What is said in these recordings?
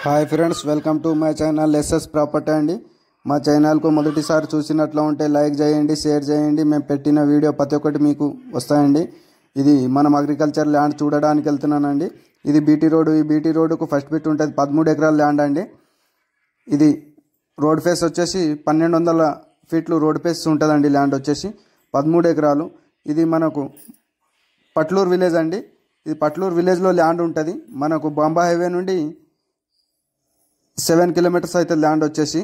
Hi friends, welcome to my channel SS property అండి. మా ఛానల్కు మొదటిసారి చూసినట్లు ఉంటే లైక్ చేయండి, షేర్ చేయండి. మేము పెట్టిన వీడియో ప్రతి ఒక్కటి మీకు వస్తాయండి. ఇది మనం అగ్రికల్చర్ ల్యాండ్ చూడడానికి వెళ్తున్నానండి. ఇది బీటీ రోడ్. ఈ బీటీ రోడ్డుకు ఫస్ట్ బిట్ ఉంటుంది 13 ఎకరాల ల్యాండ్ అండి. ఇది రోడ్ ఫేస్ వచ్చేసి 1200 ఫీట్లు రోడ్ ఫేస్ ఉంటుందండి. ల్యాండ్ వచ్చేసి 13 ఎకరాలు. ఇది మనకు పట్లూరు విలేజ్ అండి. ఇది పట్లూరు విలేజ్లో ల్యాండ్ ఉంటుంది. మనకు బాంబా హైవే నుండి 7 కిలోమీటర్స్ అయితే ల్యాండ్ వచ్చేసి.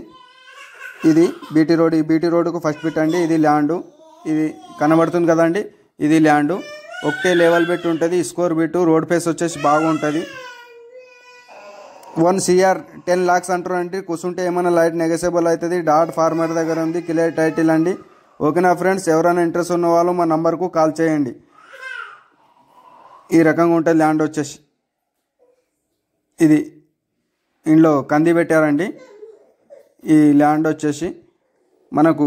ఇది బీటీ రోడ్. ఈ బీటీ రోడ్డుకు ఫస్ట్ బిట్ అండి. ఇది ల్యాండు. ఇది కనబడుతుంది కదండి, ఇది ల్యాండు. ఒకటే లెవెల్ బిట్ ఉంటుంది. Score bit. రోడ్ ఫేస్ వచ్చేసి బాగుంటుంది. 1 CR 10 lakhs అంటారండి. కూర్చుంటే ఏమైనా లైట్ నెగోషియబుల్ అవుతుంది. డాట్ ఫార్మర్ దగ్గర ఉంది. క్లియర్ టైటిల్ అండి. ఓకేనా ఫ్రెండ్స్, ఎవరైనా ఇంట్రెస్ట్ ఉన్న వాళ్ళు మా నంబర్కు కాల్ చేయండి. ఈ రకంగా ఉంటుంది ల్యాండ్ వచ్చేసి. ఇది ఇంట్లో కంది పెట్టారండి. ఈ ల్యాండ్ వచ్చేసి మనకు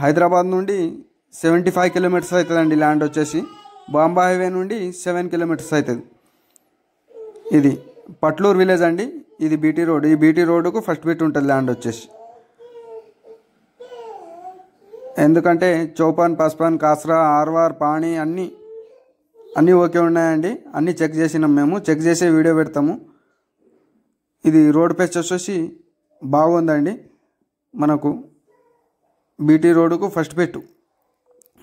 హైదరాబాద్ నుండి 75 కిలోమీటర్స్ అవుతుందండి. ల్యాండ్ వచ్చేసి బాంబా హైవే నుండి 7 కిలోమీటర్స్ అవుతుంది. ఇది పట్లూరు విలేజ్ అండి. ఇది బీటీ రోడ్. ఈ బీటీ రోడ్డుకు ఫస్ట్ బిట్ ఉంటుంది ల్యాండ్ వచ్చేసి. ఎందుకంటే చౌపాన్, పస్పాన్, కాస్రా, ఆర్వార్, పాణి అన్నీ ఓకే ఉన్నాయండి. అన్నీ చెక్ చేసినాం మేము. చెక్ చేసే వీడియో పెడతాము. ఇది రోడ్ ఫేస్ వచ్చేసి బాగుందండి. మనకు బీటీ రోడ్డుకు ఫస్ట్ బిట్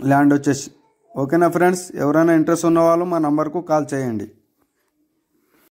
ల్యాండ్ వచ్చేసి. ఓకేనా ఫ్రెండ్స్, ఎవరైనా ఇంట్రెస్ట్ ఉన్న వాళ్ళు మా నంబర్కు కాల్ చేయండి.